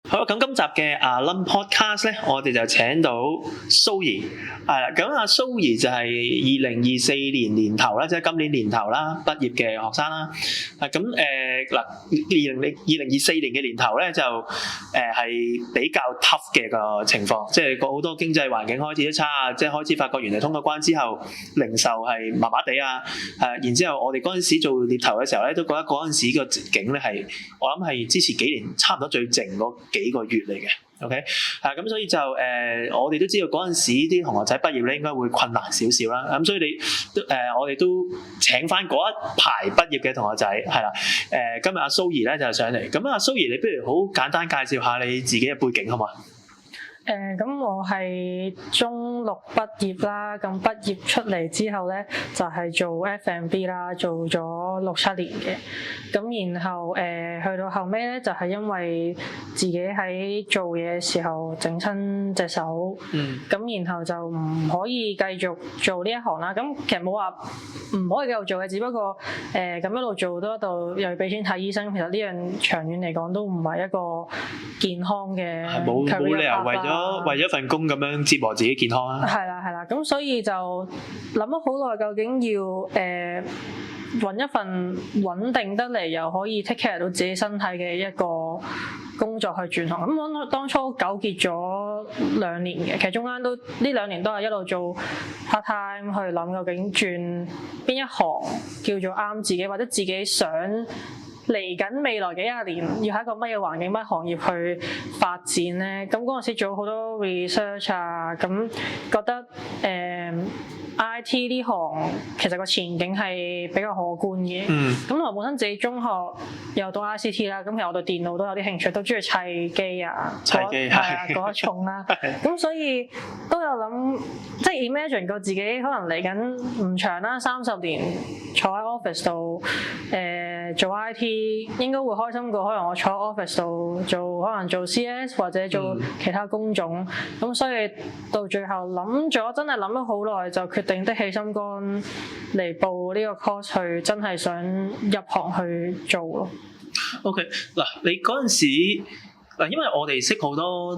好，咁今集嘅阿 Lum Podcast 咧，我哋就請到蘇怡，係啦。咁阿蘇怡就係2024年年頭啦，即係今年年頭啦，畢業嘅學生啦。咁2024年嘅年頭咧，就係比較 tough 嘅個情況，即係個好多經濟環境開始都差啊，即係開始發覺原來通咗關之後，零售係麻麻地啊。然之後我哋嗰陣時做獵頭嘅時候咧，都覺得嗰陣時個景咧係我諗係之前幾年差唔多最靜嗰幾個月嚟嘅。OK，咁所以就我哋都知道嗰陣時啲同學仔畢業咧應該會困難少少啦。咁所以我哋都請翻嗰一排畢業嘅同學仔係啦。今日阿蘇怡咧就上嚟。咁阿蘇怡，你不如好簡單介紹下你自己嘅背景好嘛？咁我係中六畢業啦，咁畢業出嚟之後咧就係做 F&B 啦，做咗6-7年嘅。咁然後去到後尾咧就係因為自己喺做嘢嘅時候整親隻手，咁然後就唔可以繼續做呢一行啦。咁其實冇話唔可以繼續做嘅，只不過咁一路做到一度又要俾錢睇醫生，其實呢樣長遠嚟講都唔係一個健康嘅，冇理由為咗份工咁樣折磨自己健康啊！係啦，咁所以就諗咗好耐，究竟要揾一份穩定得嚟又可以 take care 到自己身體嘅一個工作去轉行。咁我當初糾結咗2年嘅，其實中間都呢2年都係一路做 part time 去諗究竟轉邊一行叫做啱自己，或者自己想嚟緊未來幾廿年要喺一個乜嘢環境、乜行業去發展咧？咁嗰陣時做好多 research 啊，咁覺得IT 呢行其實個前景係比較可觀嘅。咁我本身自己中學又讀 ICT 啦，咁其實我對電腦都有啲興趣，都中意砌機啊，嗰一重啦。咁所以都有諗，即係 imagine 過自己可能嚟緊唔長啦，30年坐喺 office 度做 IT 應該會開心過可能我坐喺 office 度可能做 CS 或者做其他工種。咁所以到最後真係諗咗好耐，就決定的起心肝嚟報呢個 course 去，真係想入行去做咯。OK， 嗱，你嗰陣時因為我哋識好多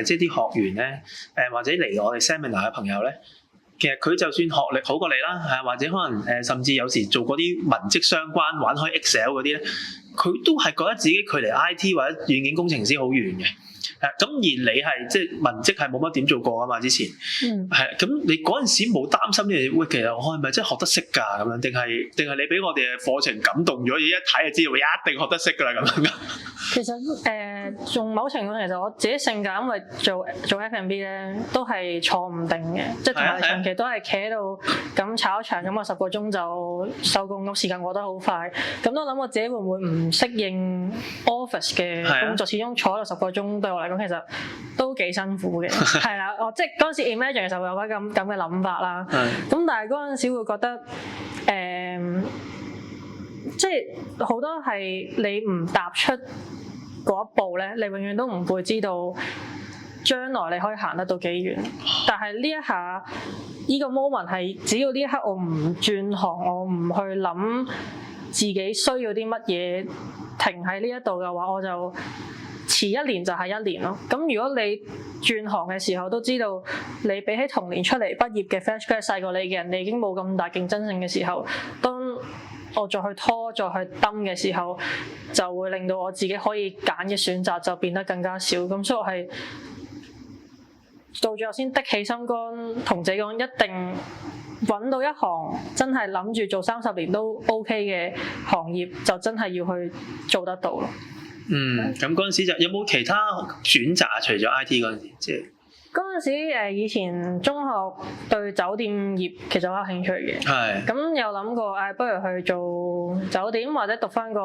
即係啲學員咧，或者嚟我哋 seminar 嘅朋友咧。其實佢就算學歷好過你啦，或者可能甚至有時做嗰啲文職相關玩開 Excel 嗰啲咧，佢都係覺得自己距離 IT 或者軟件工程師好遠嘅。咁而你係即係文職係冇乜點做過啊嘛，之前咁你嗰陣時冇擔心呢樣嘢？喂，其實我係咪真係學得識㗎咁樣？定係你俾我哋嘅課程感動咗，一睇就知道一定學得識㗎啦咁樣？其實從某程度上，其實我自己性格因為做 F&B 咧，都係坐唔定嘅，即係同埋長期都係企喺度咁炒場，咁我10個鐘就收工，咁時間過得好快。咁都諗我自己會唔會唔適應 office 嘅工作，始終坐喺度10個鐘對我嚟講其實都幾辛苦嘅。係啦，我即係嗰陣時 imagine 嘅時候會有咁嘅諗法啦。咁但係嗰陣時會覺得即係好多係你唔踏出嗰一步咧，你永遠都唔會知道將來你可以行得到幾遠。但係呢一下呢個 moment 係只要呢一刻我唔轉行，我唔去諗自己需要啲乜嘢，停喺呢一度嘅話，我就遲1年就係1年咯。咁如果你轉行嘅時候都知道，你比起同年出嚟畢業嘅 fresh grad 細過你嘅人，你已經冇咁大競爭性嘅時候，當我再去拖再去蹲嘅時候，就會令到我自己可以揀嘅選擇就變得更加少。咁所以我係到最後先的起心肝同自己講，一定揾到一行真係諗住做30年都 OK 嘅行業，就真係要去做得到咯。咁嗰陣時就有冇其他選擇除咗 IT 嗰陣時？即係嗰陣時以前中學對酒店業其實好有興趣嘅，咁有諗過不如去做酒店或者讀翻個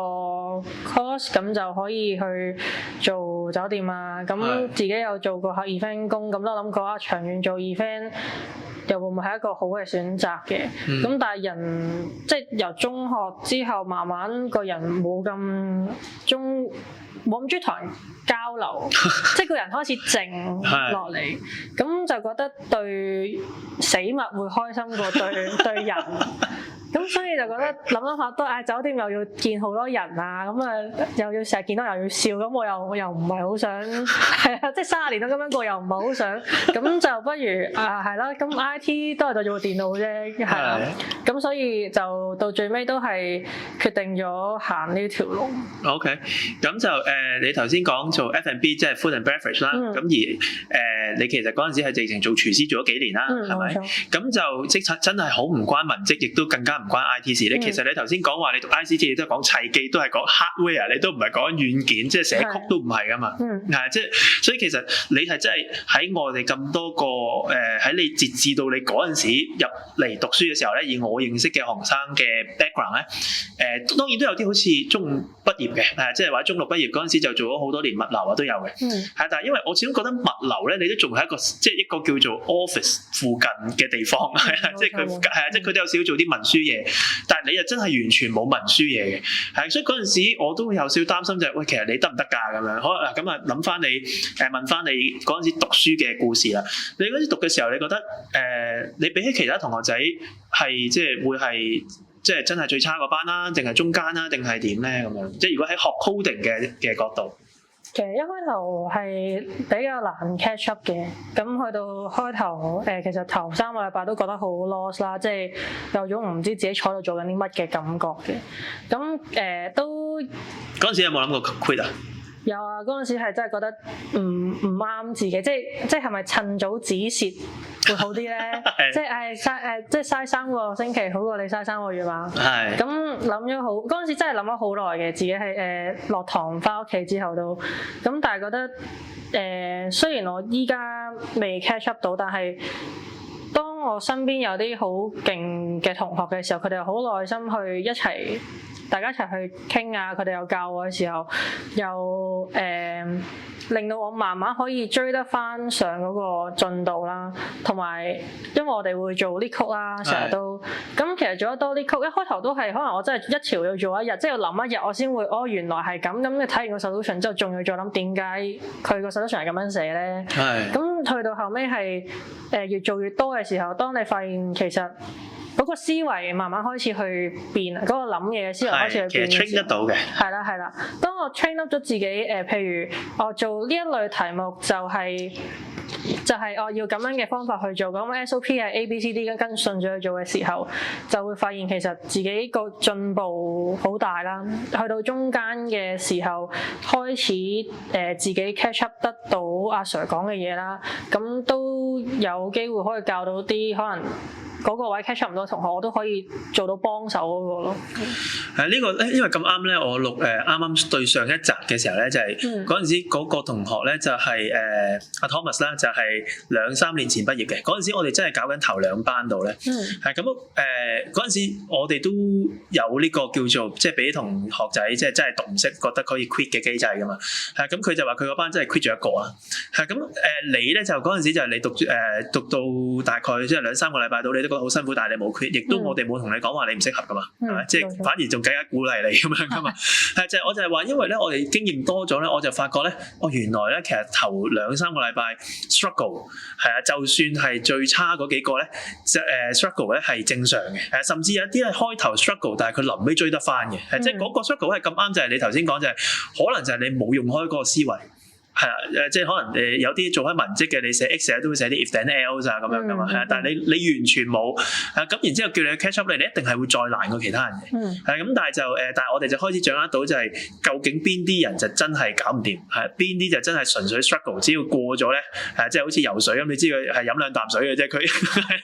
course， 咁就可以去做酒店啊。咁自己有做過下 event 工，咁都諗過長遠做 event 又會唔會係一個好嘅選擇嘅？咁但係人即係由中學之後慢慢個人冇咁中意同人交流，即係個人開始靜落嚟，咁就覺得對死物會開心過對人。咁所以就覺得諗下都酒店又要見好多人啊，咁啊又要成日見到又要笑，咁我又唔係好想係啊，即係30年都咁樣過又唔係好想，咁就不如係啦，咁 IT 都係對住部電腦啫，係啦，咁所以就到最尾都係決定咗行呢條路。OK， 咁就你頭先講做 F&B 即係 food and beverage 啦，咁而你其實嗰陣時係直情做廚師做咗幾年啦，係咪？咁就即係真係好唔關文職，亦都更加唔關 IT 事。其實你頭先講話你讀 ICT， 你都係講砌機，都係講 hardware， 你都唔係講軟件，即係寫曲都唔係噶嘛。係即係，所以其實你係真係喺我哋咁多個喺你截至到你嗰陣時入嚟讀書嘅時候咧，以我認識嘅學生嘅 background 咧，當然都有啲好似中五畢業嘅，即係或者中六畢業嗰陣時就做咗好多年物流啊都有嘅。係，但係因為我始終覺得物流咧，你都仲係一個即係一個叫做 office 附近嘅地方，即係佢即係佢都有少少做啲文書嘢，但係你又真係完全冇文書嘢嘅，係，所以嗰陣時我都有少少擔心就係，喂，其實你得唔得㗎咁樣？好啦，咁啊諗翻你問翻你嗰陣時讀書嘅故事啦。你嗰陣時讀嘅時候，你覺得你比起其他同學仔係即係會係即係真係最差嗰班啦，定係中間啦，定係點咧咁樣？即係如果喺學 coding 嘅角度。其實一開頭係比較難 catch up 嘅，咁去到開頭其實頭3個禮拜都覺得好 lost 啦，即係有種唔知自己坐喺度做緊啲乜嘅感覺嘅。咁都嗰陣時有冇諗過 quit 啊？有啊，嗰陣時係真係覺得唔啱自己，即係咪趁早止蝕會好啲咧？即係即係嘥3個星期好過你嘥3個月嘛。係。咁諗咗好，嗰陣時真係諗咗好耐嘅，自己係落堂翻屋企之後都，咁但係覺得雖然我依家未 catch up 到，但係當我身邊有啲好勁嘅同學嘅時候，佢哋又好耐心去一齊。大家一齊去傾啊！佢哋有教我嘅時候，又令到我慢慢可以追得翻上嗰個進度啦。同埋因為我哋會做 lead code 啦，成日都咁，其實做得多 lead code，一開頭都係可能我真係一條要做一日，即係要諗一日，我先會原來係咁。咁你睇完個 solution 之後，仲要再諗點解佢個 solution 係咁樣寫咧？係。咁去到後尾係越做越多嘅時候，當你發現其實嗰個思維慢慢開始去變，嗰個諗嘢嘅思維開始去變。其實 train 得到嘅。係啦係啦，當我 train up 咗自己譬如我做呢一類題目就係我要咁樣嘅方法去做，咁 SOP 係 ABCD 跟順住去做嘅時候，就會發現其實自己個進步好大啦。去到中間嘅時候，開始自己 catch up 得到阿 Sir 講嘅嘢啦，咁都有機會可以教到啲可能嗰個位 catch up 唔到同學，我都可以做到幫手嗰個咯。呢個咧，因為咁啱咧，我錄啱啱對上一集嘅時候咧，就係嗰陣時嗰個同學咧，就係阿 Thomas 啦，就係2-3年前畢業嘅。嗰陣時我哋真係搞緊頭2班度咧，係咁嗰陣時我哋都有呢個叫做即係俾同學仔即係真係讀唔識，覺得可以 quit 嘅機制噶嘛。係咁佢就話佢嗰班真係 quit 咗一個啊。係咁你咧就嗰陣時就係你讀到大概即係2-3個禮拜到，你都覺得好辛苦，但係你冇 quit，亦都我哋冇同你講話你唔適合噶嘛，係咪？即係反而仲更加鼓勵你咁樣噶嘛。係就係我就係話，因為咧我哋經驗多咗咧，我就發覺咧，原來咧其實頭2-3個禮拜 struggle 係啊，就算係最差嗰幾個咧，struggle 咧係正常嘅，甚至有啲係開頭 struggle， 但係佢臨尾追得翻嘅，即係嗰個 struggle 係咁啱，就係你頭先講就係可能就係你冇用開嗰個思維。係啦，即係可能有啲做開文職嘅，你寫 Excel 都會寫啲 if then else 啊咁樣噶嘛，係啊，但係你完全冇咁，然之後叫你 catch up 你一定係會再難過其他人嘅，係咁，但係但係我哋就開始掌握到就係究竟邊啲人就真係搞唔掂，係邊啲就真係純粹 struggle， 只要過咗咧，即係好似游水咁，你知佢係飲2啖水嘅啫，佢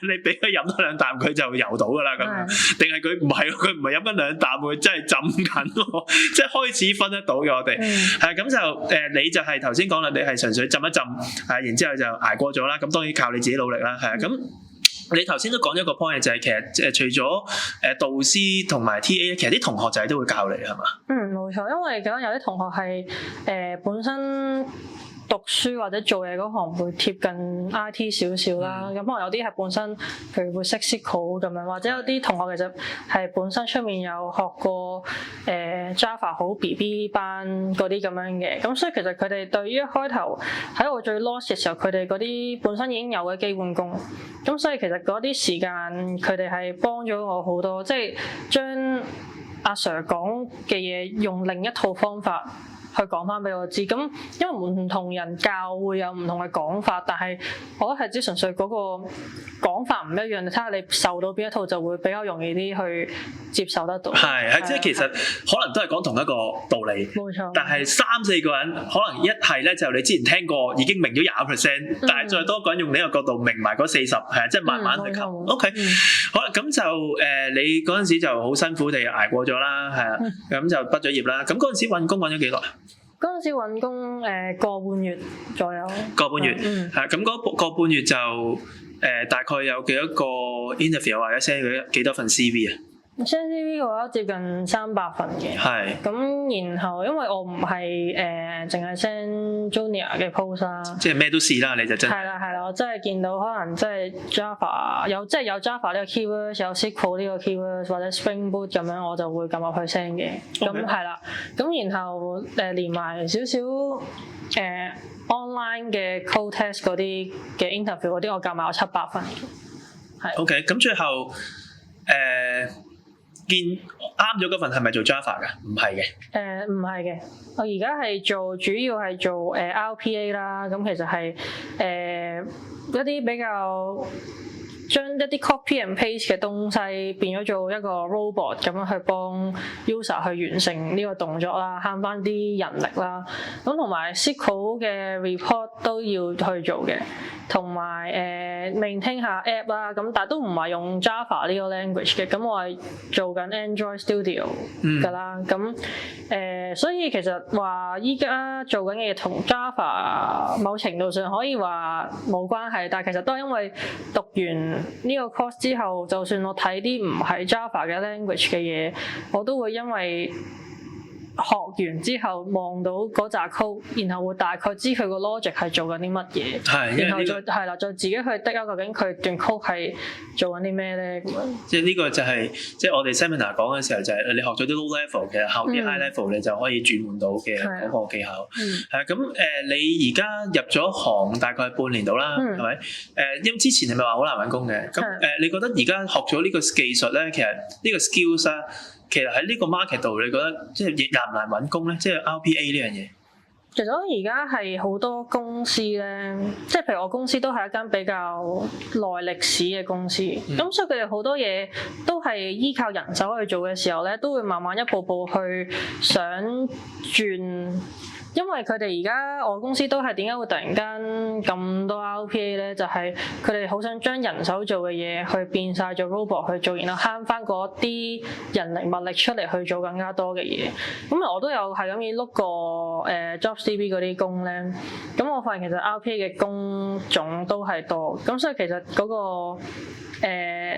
你俾佢飲多2啖佢就游到噶啦咁樣，定係佢唔係飲緊2啖，佢真係浸緊咯，即係開始分得到嘅我哋，係咁就你就係頭先講啦，你係純粹浸一浸，然之後就捱過咗啦。咁當然靠你自己努力啦，係啊。咁你頭先都講咗一個 point， 就係其實除咗導師同埋 TA， 其實啲同學仔都會教你係嘛？冇錯，因為咁有啲同學係本身讀書或者做嘢嗰行會貼近 IT 少少啦。咁可能有啲係本身譬如會識 SQL 咁樣，或者有啲同學其實係本身出面有學過Java 好 BB 班嗰啲咁樣嘅。咁所以其實佢哋對於一開頭喺我最 lost 嘅時候，佢哋嗰啲本身已經有嘅基本功。咁所以其實嗰啲時間佢哋係幫咗我好多，即係將阿 Sir 講嘅嘢用另一套方法去講翻俾我知。咁因為唔同人教會有唔同嘅講法，但係我覺得係只純粹嗰個講法唔一樣，你睇下你受到邊一套就會比較容易啲去接受得到。係，即係其實可能都係講同一個道理，冇錯。但係3-4個人可能一係咧就你之前聽過已經明咗20%，但係再多個人用呢個角度明埋嗰40%，係啊，即係慢慢去吸。OK，好啦，咁就你嗰陣時就好辛苦地捱過咗啦，係啊，咁就畢咗業啦。咁嗰陣時揾工揾咗幾耐？嗰陣時揾工個半月左右。個半月，係咁嗰個半月就大概有幾多個 interview 或者 send 幾多份 CV 啊？send CV 嘅話接近300份嘅。係。咁然後因為我唔係淨係 send junior 嘅 post 啦。即係咩都試啦，你就真係。係啦，我真係見到可能即係 Java 有 Java 呢個 keyword， 有 SQL 呢個 keyword 或者 Spring Boot 咁樣，我就會撳入去 send 嘅。咁係啦，咁然後連埋少少online 嘅 code test 嗰啲嘅 interview 嗰啲，我夾埋有700份。係。OK， 咁最後見啱咗嗰份係咪做 Java 㗎？唔係嘅。唔係嘅，我而家係主要係做RPA 啦。咁其實係一啲比較將一啲 copy and paste 嘅東西變咗做一個 robot 咁樣去幫 user 去完成呢個動作啦，慳翻啲人力啦。咁同埋 SQL 嘅 report 都要去做嘅。同埋maintain 下 app 啦，咁但係都唔係用 Java 呢個 language 嘅，咁我係做緊 Android Studio 㗎啦，咁所以其實話依家做緊嘅嘢同 Java 某程度上可以話冇關係，但係其實都係因為讀完呢個 course 之後，就算我睇啲唔係 Java 嘅 language 嘅嘢，我都會因為學完之後望到嗰紮 code， 然後會大概知佢個 logic 係做緊啲乜嘢，然後再自己去 dig out究竟佢段 code 係做緊啲咩咧咁樣。即係呢個就係即係我哋 seminar 講嘅時候，就係你學咗啲 low level 嘅，學啲 high level 你就可以轉換到嘅嗰個技巧。係咁你而家入咗行大概半年到啦，係咪？因為之前你咪話好難揾工嘅，咁你覺得而家學咗呢個技術咧，其實呢個 skills 啊，其實喺呢個 market 度，你覺得即係難唔難揾工咧？即係 RPA 呢樣嘢。其實我而家係好多公司咧，即係譬如我公司都係一間比較耐歷史嘅公司，咁所以佢哋好多嘢都係依靠人手去做嘅時候咧，都會慢慢一步步去想轉。因為佢哋而家我公司都係點解會突然間咁多 RPA 咧？就係佢哋好想將人手做嘅嘢去變晒做 robot 去做，然後慳翻嗰啲人力物力出嚟去做更加多嘅嘢。咁我都有係咁樣碌過JobsDB 嗰啲工咧。咁我發現其實 RPA 嘅工種都係多。咁所以其實嗰個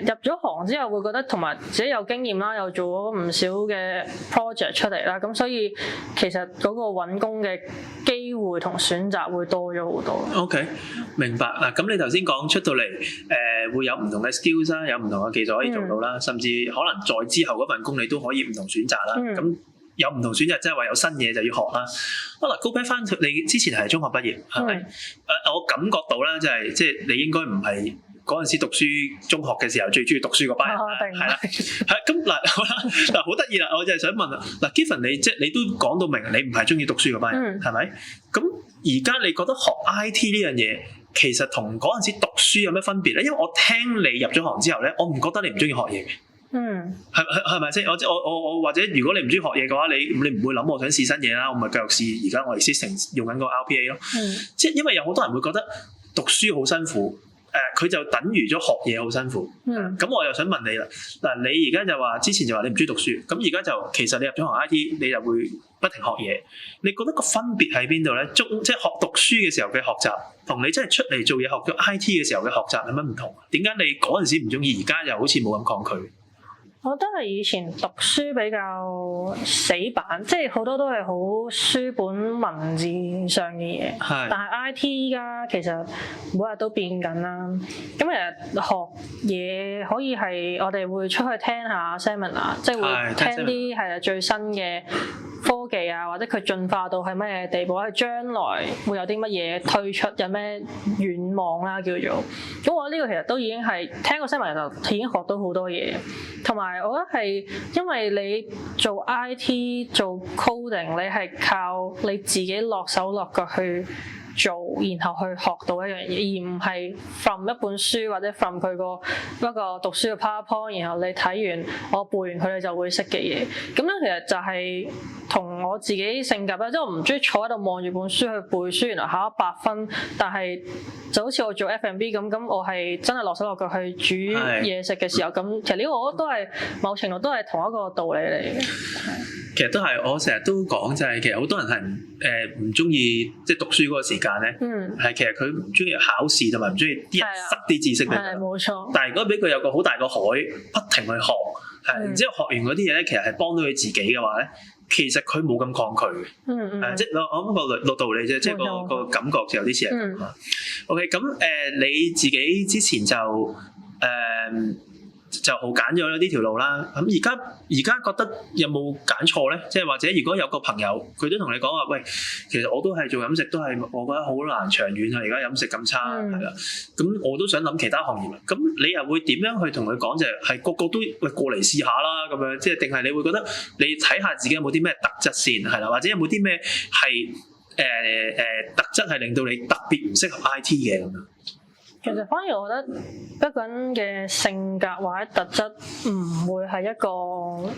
入咗行之後會覺得同埋自己有經驗啦，又做咗唔少嘅 project 出嚟啦。咁所以其實嗰個揾工嘅機會同選擇會多咗好多。OK， 明白嗱。咁你頭先講出到嚟會有唔同嘅 skills 啦，有唔同嘅技術可以做到啦，甚至可能在之後嗰份工你都可以唔同選擇啦。咁有唔同選擇，即係話有新嘢就要學啦。好啦， go back 翻你之前係中學畢業係咪？我感覺到啦，就係即係你應該唔係嗰陣時讀書中學嘅時候最中意讀書嗰班人，係啦，係咁嗱好得意啦，我就係想問啦，嗱 Given 你即係你都講到明，你唔係中意讀書嗰班人，係咪？咁而家你覺得學 IT 呢樣嘢，其實同嗰陣時讀書有咩分別咧？因為我聽你入咗行之後咧，我唔覺得你唔中意學嘢嘅，係咪先？我或者如果你唔中意學嘢嘅話，你唔會諗我想試新嘢啦，我咪繼續試而家我哋 system 用緊個 RPA 咯，即係因為有好多人會覺得讀書好辛苦。佢就等於咗學嘢好辛苦。咁我又想問你啦，嗱，你而家就話之前就話你唔中意讀書，咁而家就其實你入咗行 IT，你就會不停學嘢。你覺得個分別喺邊度咧？即係學讀書嘅時候嘅學習，同你真係出嚟做嘢學咗 IT 嘅時候嘅學習有乜唔同？點解你嗰陣時唔中意，而家又好似冇咁抗拒？我覺得係以前讀書比較死板，即係好多都係好書本文字上嘅嘢。係。但係 IT 依家其實每日都變緊啦。咁其實學嘢可以係我哋會出去聽下 seminar， 即係會聽啲係最新嘅科技啊，或者佢進化到係乜嘢地步，或者將來會有啲乜嘢推出，有咩願望啦叫做。咁我覺得呢個其實都已經係聽個 seminar 就已經學到好多嘢，同埋我覺得係因為你做 IT 做 coding， 你係靠你自己落手落腳去做，然後去學到一樣嘢，而唔係 from 一本書或者 from 佢一個讀書嘅 PowerPoint， 然後你睇完我背完佢你就會識嘅嘢。咁樣其實就係同我自己性格啦，即係我唔中意坐喺度望住本書去背書，然後考100分，但係就好似我做 F&B 咁，我係真係落手落腳去煮嘢食嘅時候，咁其實呢個我覺得都係某程度都係同一個道理嚟嘅。其實都係，我成日都講就係，其實好多人係唔中意即係讀書嗰個時間咧，係其實佢唔中意考試同埋唔中意啲人塞啲知識俾佢。係冇錯。但係如果俾佢有個好大個海，不停去學，然之後學完嗰啲嘢咧，其實係幫到佢自己嘅話咧，其實佢冇咁抗拒嘅。即係我諗個道理啫，即係個感覺就有啲似係咁啊。OK， 咁你自己之前就就好揀咗呢條路啦。咁而家覺得有冇揀錯咧？即係或者如果有個朋友佢都同你講話，喂，其實我都係做飲食，都係我覺得好難長遠啊！而家飲食咁差，係啦。咁我都想諗其他行業。咁你又會點樣去同佢講？就係個個都喂過嚟試下啦，咁樣即係定係你會覺得你睇下自己有冇啲咩特質先係啦，或者有冇啲咩係特質係令到你特別唔適合 IT 嘅咁樣？其實反而我覺得一個人嘅性格或者特質唔會係一個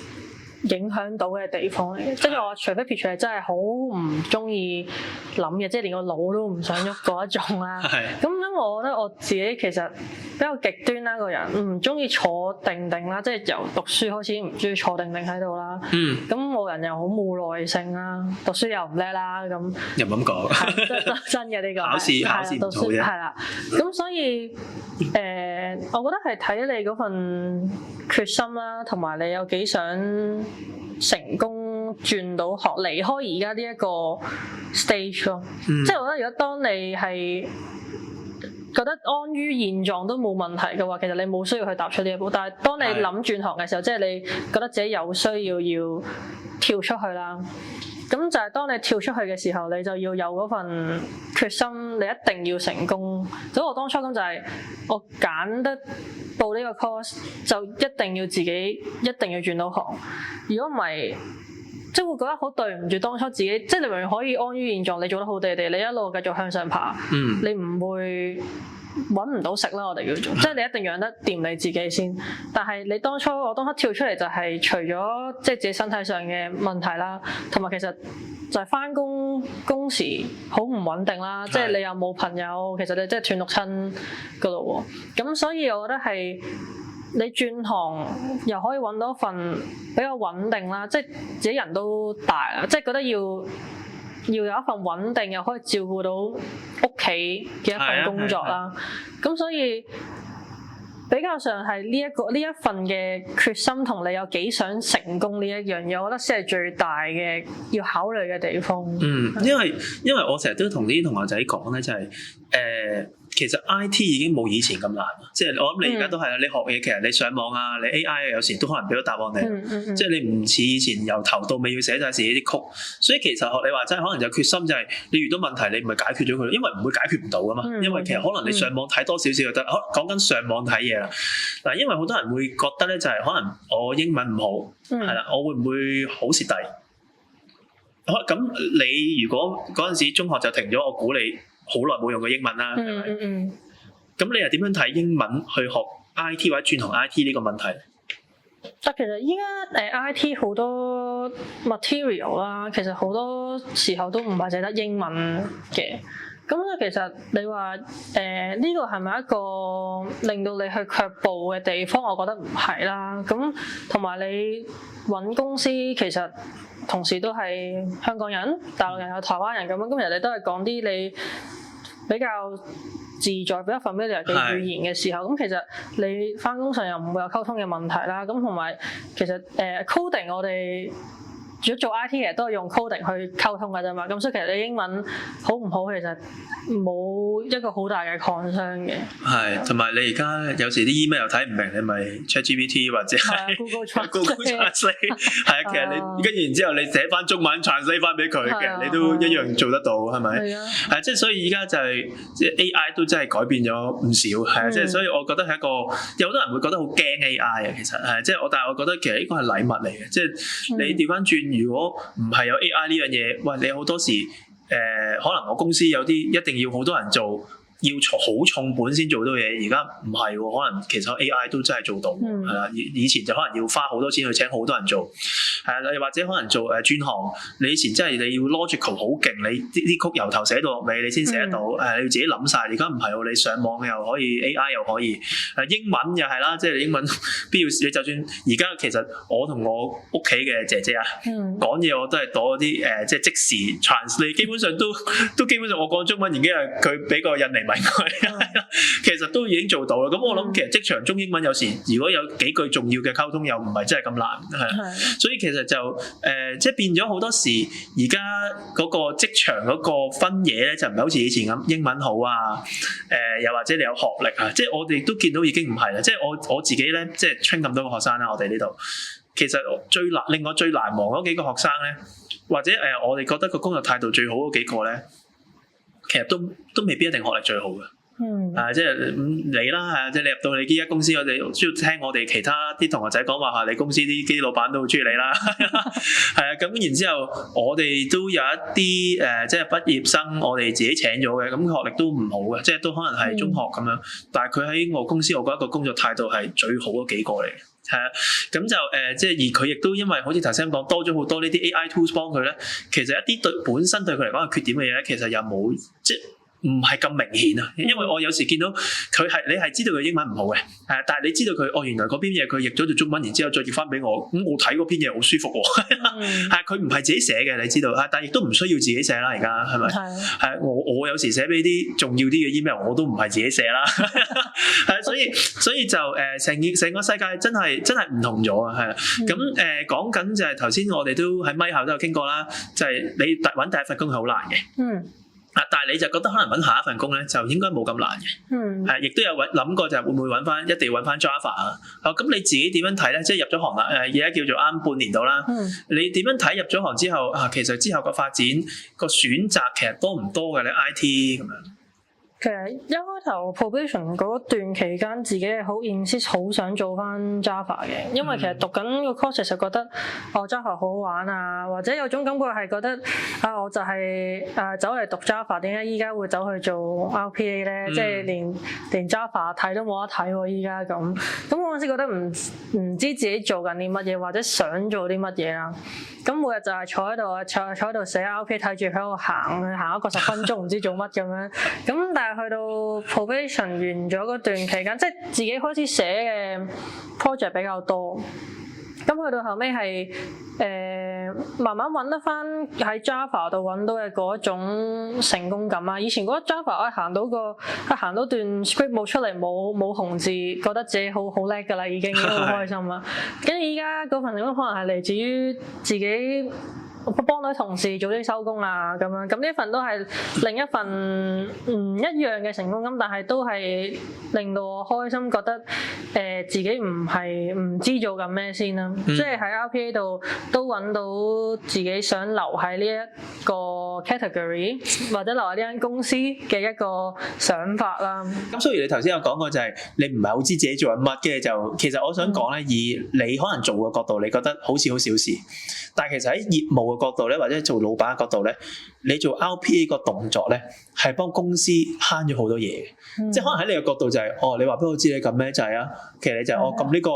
影響到嘅地方嚟嘅，即係我除非撇除係真係好唔中意諗嘅，即係連個腦都唔想喐嗰一種啦。咁因為我覺得我自己其實比較極端啦，個人唔中意坐定定啦，即係由讀書開始唔中意坐定定喺度啦。咁我人又好冇耐性啦，讀書又唔叻啦，咁又咁講，真嘅呢個考試唔好啫。係啦，咁所以我覺得係睇你嗰份決心啦，同埋你有幾想成功轉到學離開而家呢一個 stage 咯。即係我覺得如果當你係覺得安於現狀都冇問題嘅話，其實你冇需要去踏出呢一步。但係當你諗轉行嘅時候，即係你覺得自己有需要跳出去啦。咁就係當你跳出去嘅時候，你就要有嗰份決心，你一定要成功。所以我當初咁就係我揀得報呢個 course， 就一定要自己一定要轉到行。如果唔係，即係會覺得好對唔住當初自己。即係你明明可以安於現狀，你做得好地地，你一路繼續向上爬，你唔會揾唔到食啦。我哋叫做，即係你一定養得掂你自己先。但係我當初跳出嚟就係除咗即係自己身體上嘅問題啦，同埋其實就係返工工時好唔穩定啦。即係你又冇朋友，其實你即係斷六親噶咯喎。咁所以我覺得係你轉行又可以揾到一份比較穩定啦，即係自己人都大啦，即係覺得要有一份穩定又可以照顧到屋企嘅一份工作啦。咁所以比較上係呢一份嘅決心同你有幾想成功呢一樣嘢，我覺得先係最大嘅要考慮嘅地方。因為我成日都同啲同學仔講咧，就係其實 IT 已經冇以前咁難，即係我諗你而家都係啦。你學嘢其實你上網啊，你 AI 有時都可能俾到答案你，即係你唔似以前由頭到尾要寫晒自己啲曲。所以其實學你話齋，可能就決心就係你遇到問題，你唔係解決咗佢，因為唔會解決唔到噶嘛。因為其實可能你上網睇多少少就得。講緊上網睇嘢啦，嗱，因為好多人會覺得咧，就係可能我英文唔好，係啦，我會唔會好蝕底？好，咁你如果嗰陣時中學就停咗，我估你好耐冇用過英文啦，係咪？咁你又點樣睇英文去學 IT 或者轉行 IT 呢個問題？但其實依家IT 好多 material 啦，其實好多時候都唔係淨得英文嘅。咁其實你話呢個係咪一個令到你去卻步嘅地方？我覺得唔係啦。咁同埋你揾公司其實同時都係香港人、大陸人有台灣人咁樣，咁其實你都係講啲你比較自在、比較 familiar 嘅語言嘅時候，咁其實你返工上又唔會有溝通嘅問題啦。咁同埋其實coding 我哋如果做 IT 其實都係用 coding 去溝通㗎啫嘛。咁所以其實你英文好唔好其實冇一個好大嘅 concern 嘅。係，同埋你而家有時啲 email 又睇唔明，你咪 ChatGPT 或者係 Google Translate 係啊，其實你跟住然之後你寫翻中文 translate 翻俾佢嘅，你都一樣做得到，係咪？係啊，係即係所以而家就係即係 AI 都真係改變咗唔少，係啊，即係所以我覺得係一個有好多人會覺得好驚 AI 啊，其實係即係但係我覺得其實呢個係禮物嚟嘅，即係你調翻轉。如果唔係有 AI 呢樣嘢，喂，你好多時可能我公司有啲一定要好多人做，要好重本先做到嘢。而家唔係喎，可能其實 AI 都真係做到，係啦。以前就可能要花好多錢去請好多人做，係啦，又或者可能做專項，你以前真係你要 logical 好勁，你啲曲由頭寫到落尾，你先寫得到。你要自己諗晒。而家唔係喎，你上網又可以 AI 又可以，英文又係啦，即係英文必要時，你就算而家其實我同我屋企嘅姐姐啊講嘢，我都係攞啲即係即時 translate， 基本上都基本上我講中文已經係佢俾個印尼文佢，其實都已經做到啦。咁我諗其實職場中英文有時如果有幾句重要嘅溝通又唔係真係咁難，係，所以其實就即係變咗好多時，而家嗰個職場嗰個分野咧就唔係好似以前咁英文好啊，又或者你有學歷啊，即係我哋都見到已經唔係啦。即係我自己咧，即係 train 咁多個學生啦，我哋呢度其實令我最難忘嗰幾個學生咧，或者我哋覺得個工作態度最好嗰幾個咧，其實都未必一定學歷最好嘅。即係你啦，即係你入到你呢間公司，我哋需要聽我哋其他啲同學仔講話，你公司啲老闆都好中意你啦，係啊，咁然之後我哋都有一啲即係畢業生，我哋自己請咗嘅，咁學歷都唔好嘅，即係都可能係中學咁樣，但係佢喺我公司，我覺得個工作態度係最好嗰幾個嚟嘅。係啊，咁就即係而佢亦都因為好似頭先講多咗好多呢啲 AI tools 幫佢咧，其實一啲本身對佢嚟講係缺點嘅嘢咧，其實又冇即係唔係咁明顯啊。因為我有時見到佢係你係知道佢英文唔好嘅，但係你知道佢原來嗰篇嘢佢譯咗做中文，然之後再譯翻俾我，咁我睇嗰篇嘢好舒服喎。係佢唔係自己寫嘅，你知道但係亦都唔需要自己寫啦。而家係咪？係我有時寫俾啲重要啲嘅 email 我都唔係自己寫啦。係所以就成個世界真係唔同咗啊。係啊，咁講緊就係頭先我哋都喺咪後都有傾過啦，就係你揾第一份工係好難嘅。但係你就覺得可能揾下一份工咧，就應該冇咁難嘅。亦都有諗過就係會唔會一定要揾翻 Java 啊？咁你自己點樣睇咧？即係入咗行啦，而家叫做啱半年到啦。你點樣睇入咗行之後其實之後個發展個選擇其實多唔多嘅咧 IT 咁樣？其實一開頭 probation 嗰段期間，自己係好 insist 好想做翻 Java 嘅，因為其實讀緊個 course 就覺得Java 好好玩啊，或者有種感覺係覺得我就係走嚟讀 Java， 點解依家會走去做 RPA 咧？即係連 Java 睇都冇得睇喎，依家咁我嗰陣時覺得唔知自己做緊啲乜嘢，或者想做啲乜嘢啦。咁每日就係坐喺度寫 RPA， 睇住佢喺度行一個10分鐘，唔知做乜咁樣。咁但係去到 probation 完咗嗰段期間，即係自己開始寫嘅 project 比較多。咁去到後尾係慢慢揾得翻喺 Java 度揾到嘅嗰種成功感啊！以前覺得 Java 行到段 script 冇出嚟冇紅字，覺得自己好叻㗎啦，已經好開心啦。跟住依家嗰份成功可能係嚟自於自己幫到同事早啲收工啊咁樣，咁呢份都係另一份唔一樣嘅成功感，但係都係令到我開心，覺得自己唔知做緊咩先啦，即係喺 RPA 度都揾到自己想留喺呢一個 category 或者留喺呢間公司嘅一個想法啦。咁所以你頭先有講過就係你唔係好知自己做緊乜，跟住就其實我想講咧，以你可能做嘅角度，你覺得好似好小事，但係其實喺業務角度咧，或者做老闆嘅角度咧，你做 RPA 個動作咧，係幫公司慳咗好多嘢嘅。即係可能喺你嘅角度就係，你話俾我知你撳咩掣啊？其實你就撳呢個，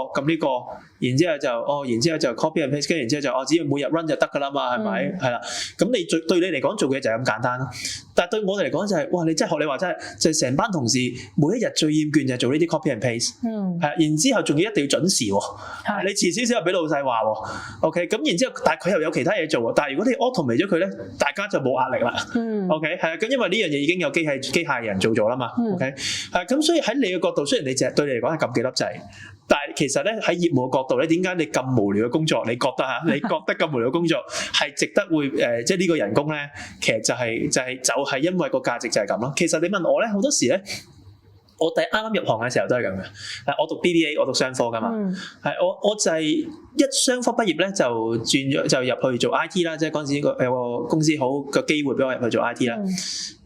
然之後就 copy and paste， 然之後就只要每日 run 就得㗎啦嘛，係咪？係啦。咁你對你嚟講做嘅就係咁簡單咯。但係對我哋嚟講就係，哇！你真係學你話齋，就係成班同事每一日最厭倦就係做呢啲 copy and paste。然之後仲要一定要準時喎。你遲少少又俾老細話喎。OK， 咁然之後，但係佢又有其他嘢做喎。但係如果你 automate 咗佢咧，大家就冇壓力啦。OK， 係啊，咁因為呢樣嘢已經有機械人做咗啦嘛。OK， 咁所以喺你嘅角度，雖然你淨係對你嚟講係撳幾粒掣，但係其實咧喺業務嘅角度咧，點解你咁無聊嘅工作，你覺得咁無聊嘅工作係值得會即係呢個人工咧？其實就係因為個價值就係咁咯。其實你問我咧，好多時咧。我啱啱入行嘅時候都係咁嘅，我讀 BBA， 我讀商科噶嘛，我就係一商科畢業咧就轉咗就入去做 IT 啦，即係嗰陣時有個公司好個機會俾我入去做 IT 啦。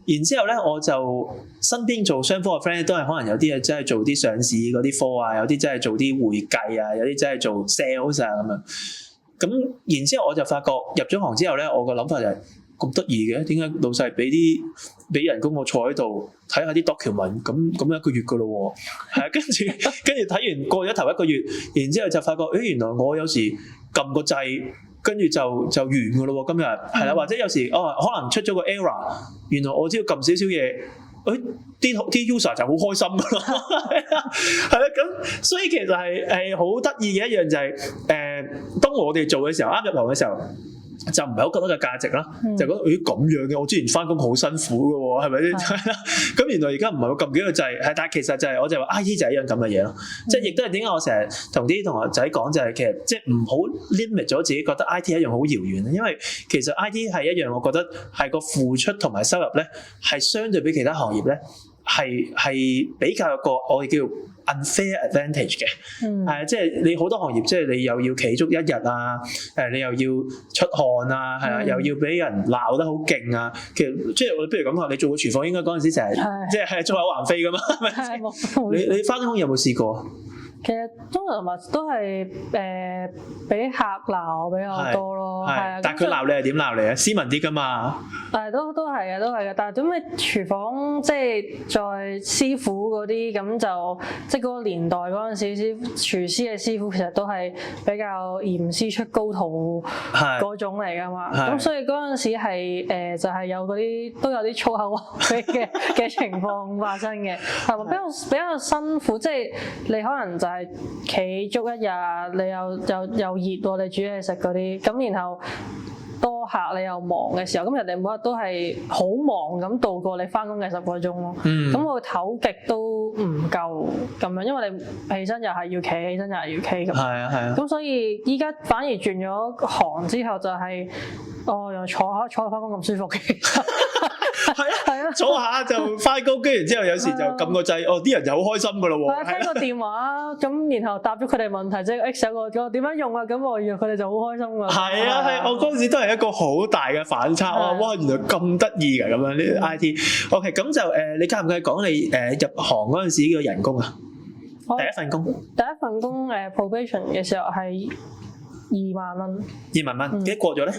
然之後咧，我就身邊做商科嘅 friend 都係可能有啲係真係做啲上市嗰啲科啊，有啲真係做啲會計啊，有啲真係做 sales 啊咁樣。咁然之後我就發覺入咗行之後咧，我個諗法就係咁得意嘅，點解老細俾人工我坐喺度睇下啲 document 咁一個月噶咯喎，係啊，跟住睇完過咗頭一個月，然之後就發覺，原來我有時撳個掣，跟住就完噶咯喎，今日係啦，或者有時可能出咗個 error， 原來我只要撳少少嘢，啲 user 就好開心噶咯，係啦，咁所以其實係好得意嘅一樣就係當我哋做嘅時候，啱入行嘅時候。就唔係好覺得嘅價值啦，就覺得咁樣嘅，我之前翻工好辛苦嘅喎，係咪先？咁原來而家唔係我撳幾個掣，但係其實就係我就話 IT 就係一樣咁嘅嘢咯，即係亦都係點解我成日同啲同學仔講就係其實即係唔好 limit 咗自己覺得 IT 係一樣好遙遠，因為其實 IT 係一樣我覺得係個付出同埋收入咧係相對比其他行業咧係比較有個我哋叫 unfair advantage 嘅，即係你好多行業，即係你又要企足一日啊，你又要出汗啊，係啊，又要俾人鬧得好勁啊，其實即係我不如咁話，你做過廚房應該嗰陣時成日即係做口橫飛噶嘛，係咪？你翻工有冇試過？其實通常都係俾客鬧比較多咯，係啊。但係佢鬧你係點鬧你啊？斯文啲噶嘛。但係都係嘅。但係點解廚房即係在師傅嗰啲咁就即係嗰個年代嗰陣時，廚師嘅師傅其實都係比較嚴師出高徒嗰種嚟噶嘛。咁所以嗰陣時係就係有嗰啲都有啲粗口嘅情況發生嘅，係咪比較辛苦？即係你可能就係企足一日，你又熱喎，你煮嘢食嗰啲，咁然後多客你又忙嘅時候，咁人哋每日都係好忙咁度過你翻工嘅10個鐘咯。咁我唞極都唔夠咁樣，因為你起身又係要企，起身又係要企咁。係啊。咁所以依家反而轉咗行之後就係又坐翻工咁舒服嘅。係啊，坐下就翻工，跟住之後有時就撳個掣，啲人就好開心噶咯喎。聽個電話咁，然後答咗佢哋問題，即係 Excel 個點樣用啊？咁我佢哋就好開心噶。係啊，我嗰陣時都係一個好大嘅反差啊！哇，原來咁得意㗎咁樣呢啲 IT。OK， 咁就你介唔介意講你入行嗰陣時嘅人工啊？第一份工probation 嘅時候係2萬蚊。2萬蚊，幾過咗咧？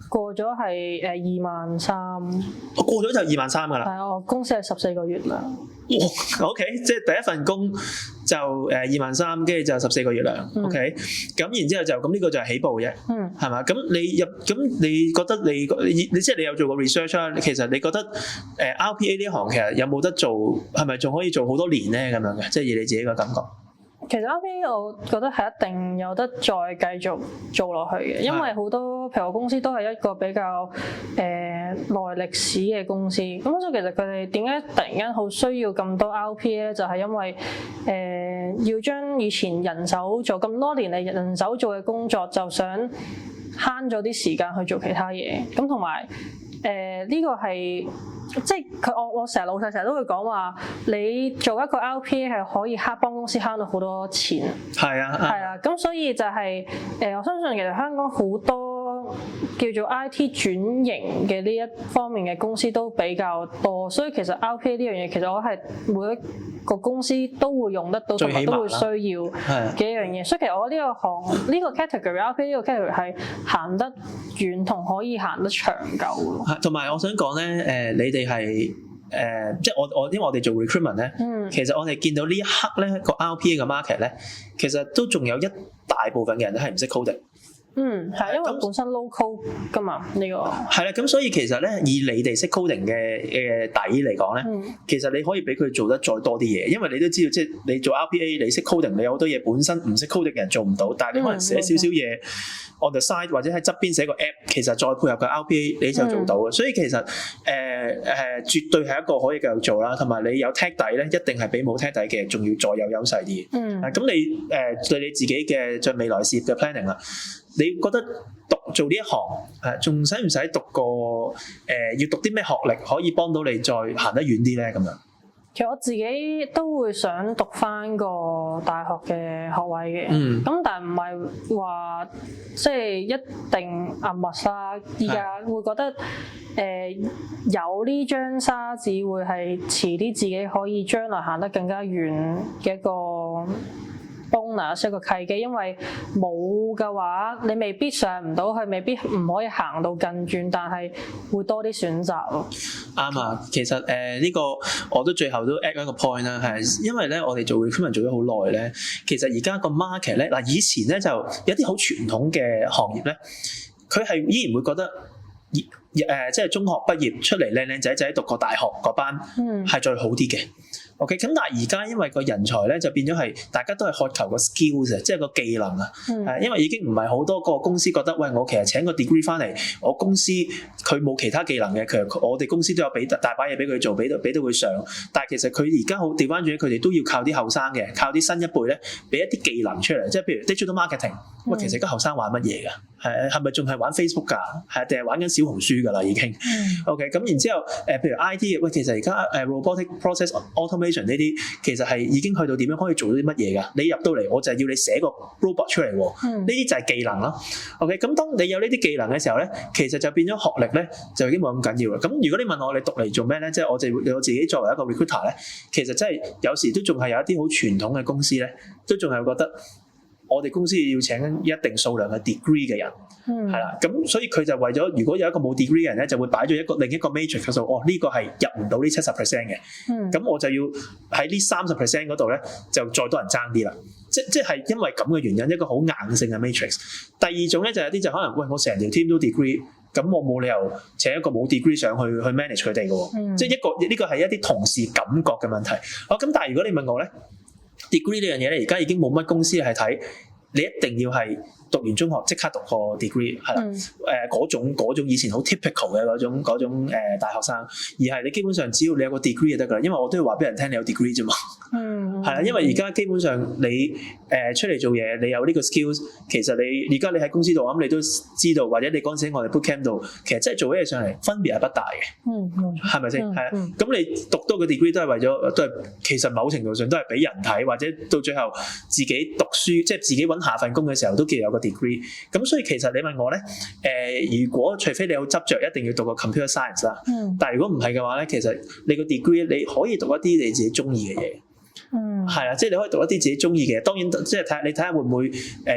過咗係23,000，我過咗就23,000㗎啦。係啊，我公司係14個月啦。哇 ，OK， 即係第一份工就23,000，跟住就14個月啦。OK， 咁然之後就咁呢個就係起步啫。係嘛？咁你覺得你即係你有做過 research 啦？其實你覺得RPA 呢行其實有冇得做？係咪仲可以做好多年咧？咁樣嘅，即係以你自己嘅感覺。其實 RPA 我覺得係一定有得再繼續做落去嘅，因為好多譬如我公司都係一個比較耐歷史嘅公司，咁所以其實佢哋點解突然間好需要咁多 RPA 咧？就係因為要將以前人手做咁多年嚟人手做嘅工作，就想慳咗啲時間去做其他嘢，咁同埋呢個係。即係我成日老細成日都會講話，你做一個 RPA 係可以幫公司慳到好多錢。係啊，咁所以就係我相信其實香港好多叫做 IT 轉型嘅呢一方面嘅公司都比較多，所以其實 RPA 呢樣嘢其實我係每一個公司都會用得到，同埋都會需要嘅一樣嘢。所以其實我呢個行呢個 category RPA 呢個 category 係行得遠同可以行得長久咯。同埋我想講咧，你哋係即係我因為我哋做 recruitment 咧，其實我哋見到呢一刻咧個 RPA 嘅 market 咧，其實都仲有一大部分嘅人都係唔識 coding。係因為本身 low code 㗎嘛呢個。係啦，咁所以其實咧，以你哋識 coding 嘅底嚟講咧，其實你可以俾佢做得再多啲嘢，因為你都知道，即係你做 RPA，你識 coding，你有好多嘢本身唔識 coding 嘅人做唔到，但係你可能寫少少嘢 on the side 或者喺側邊寫個 app， 其實再配合個 RPA 你就做到嘅。所以其實絕對係一個可以繼續做啦，同埋你有 tech 底咧，一定係比冇 tech 底嘅仲要再有優勢啲。咁你對你自己嘅在未來事業嘅 planning 啦。你覺得做呢一行仲使唔使讀個要讀啲咩學歷可以幫到你再行得遠啲咧？咁樣其實我自己都會想讀翻個大學嘅學位嘅，咁但係唔係話即係一定阿密沙，而家會覺得有呢張沙紙會係遲啲自己可以將來行得更加遠嘅一個bonus，一個契機，因為冇嘅話，你未必上唔到去，未必唔可以行到更遠，但係會多啲選擇咯。啱啊，其實呢個我都最後都 add 一個 point 啦，係因為咧我哋做 recruitment 做咗好耐咧，其實而家個 market 咧嗱，以前咧就有啲好傳統嘅行業咧，佢係依然會覺得即係中學畢業出嚟靚靚仔仔讀個大學嗰班係最好啲嘅。OK， 咁但係而家因為個人才咧就變咗係大家都係渴求個 skills 即係個技能啊。因為已經唔係好多個公司覺得喂，我其實請個 degree 翻嚟，我公司佢冇其他技能嘅，其實我哋公司都有俾大把嘢俾佢做，俾到佢上。但係其實佢而家好調翻轉，佢哋都要靠啲後生嘅，靠啲新一輩咧俾一啲技能出嚟，即係譬如 digital marketing。喂，其實而家後生玩乜嘢㗎？係咪仲係玩 Facebook 㗎？係定係玩緊小紅書㗎啦已經？OK， 咁然之後譬如 IT 喂，其實而家robotic process automation 呢啲其實係已經去到點樣可以做到啲乜嘢㗎？你入到嚟我就係要你寫個 robot 出嚟喎。呢啲就係技能咯。OK， 咁當你有呢啲技能嘅時候咧，其實就變咗學歷咧就已經冇咁緊要啦。咁如果你問我你讀嚟做咩咧？即係我自己作為一個 recruiter 咧，其實真係有時都仲係有一啲好傳統嘅公司咧，都仲係覺得我哋公司要請一定數量嘅 degree 嘅人，係啦，咁所以佢就為咗如果有一個冇 degree 嘅人咧，就會擺咗另一個 matrix 嗰度，呢個係入唔到呢70% 嘅，咁我就要喺呢30% 嗰度咧就再多人爭啲啦，即係因為咁嘅原因，一個好硬性嘅 matrix。第二種咧就有啲就可能喂，我成條 team 都 degree， 咁我冇理由請一個冇 degree 上去 manage 佢哋嘅喎，即係呢個係一啲同事感覺嘅問題。咁但係如果你問我咧，degree 呢樣嘢咧，而家已經冇乜公司係睇你一定要係讀完中學即刻讀個 degree 係啦，嗰種以前好 typical 嘅嗰種大學生，而係你基本上只要你有個 degree 就得㗎啦，因為我都要話俾人聽你有 degree 啫嘛，係啦，因為而家基本上你出嚟做嘢，你有呢個 skills， 其實你而家你喺公司度咁，你都知道，或者你嗰陣時喺我哋 bootcamp 度，其實真係做嘢上嚟分別係不大嘅，係咪先？係啊，咁你讀多個 degree 都係為咗，都係其實某程度上都係俾人睇，或者到最後自己讀書，即係自己揾下份工嘅時候都叫有個 degree。咁所以其實你問我咧，如果除非你好執着一定要讀個 computer science 啦，但係如果唔係嘅話咧，其實你個 degree 你可以讀一啲你自己中意嘅嘢。係啊，即係你可以讀一啲自己中意嘅，當然即係睇下會唔會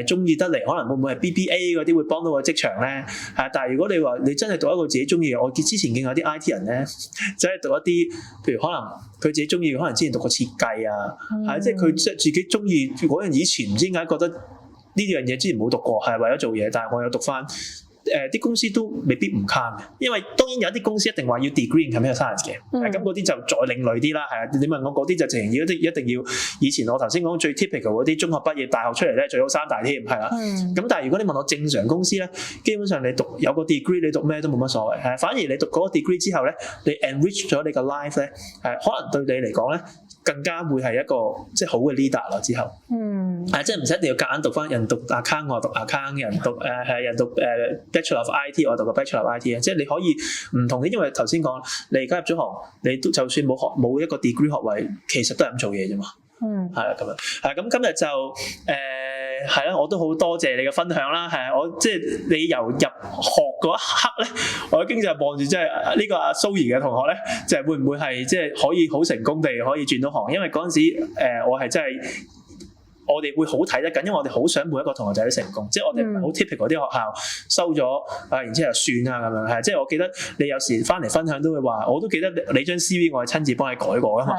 中意得嚟，可能會唔會係 BBA 嗰啲會幫到個職場咧？係，但係如果你話你真係讀一個自己中意嘅，我之前見有啲 IT 人咧，即係讀一啲譬如可能佢自己中意，可能之前讀過設計啊，係即係佢即係自己中意嗰樣，以前唔知點解覺得呢樣嘢之前冇讀過，係為咗做嘢，但係我有讀翻。啲公司都未必唔慳嘅，因為當然有啲公司一定話要 degree in computer science 嘅，咁嗰啲就再另類啲啦，係啊，你問我嗰啲就直情要一定要以前我頭先講最 typical 嗰啲中學畢業大學出嚟咧，最好三大添，係啦，咁但係如果你問我正常公司咧，基本上你讀有個 degree 你讀咩都冇乜所謂，係反而你讀嗰個 degree 之後咧，你 enrich 咗你個 life 咧，可能對你嚟講咧更加會係一個即係好嘅 leader 啦之後，即係唔使一定要夾硬讀翻人讀 account 我讀 account， 人讀人讀Bachelor of IT， 我讀個 Bachelor of IT 啊，即係你可以唔同嘅，因為頭先講你而家入咗行，你都就算冇一個 degree 學位，其實都係咁做嘢啫嘛。係啦，咁樣係咁今日就係啦，我都好多謝你嘅分享啦。係我即係你由入學嗰一刻咧，我已經就望住即係呢個阿蘇怡嘅同學咧，就係會唔會係即係可以好成功地可以轉到行？因為嗰陣時我係真係我哋會好睇得緊，因為我哋好想每一個同學仔都成功，即係我哋唔係好 typical 啲學校收咗然之後算啊咁樣，係即係我記得你有時翻嚟分享都會話，我都記得你張 CV 我係親自幫你改過噶嘛，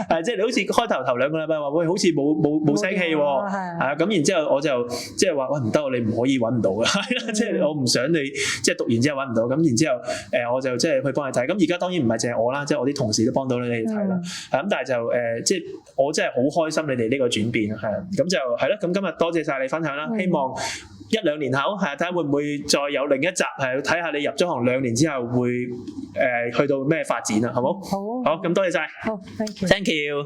係即係你好似開頭兩個禮拜話喂好似冇聲氣喎，係啊咁然之後我就即係話喂唔得，你唔可以揾唔到㗎，係啦，即係我唔想你即係讀完之後揾唔到，咁然之後我就即係去幫你睇，咁而家當然唔係淨係我啦，即係我啲同事都幫到你哋睇啦，咁但係就即係我真係好開心你哋呢個轉變，係啊，咁就係咯，咁今日多謝晒你分享啦，希望1-2年後係睇下會唔會再有另一集係睇下你入咗行2年之後會去到咩發展啊，好冇？好，咁多謝晒。好，thank you。Thank you。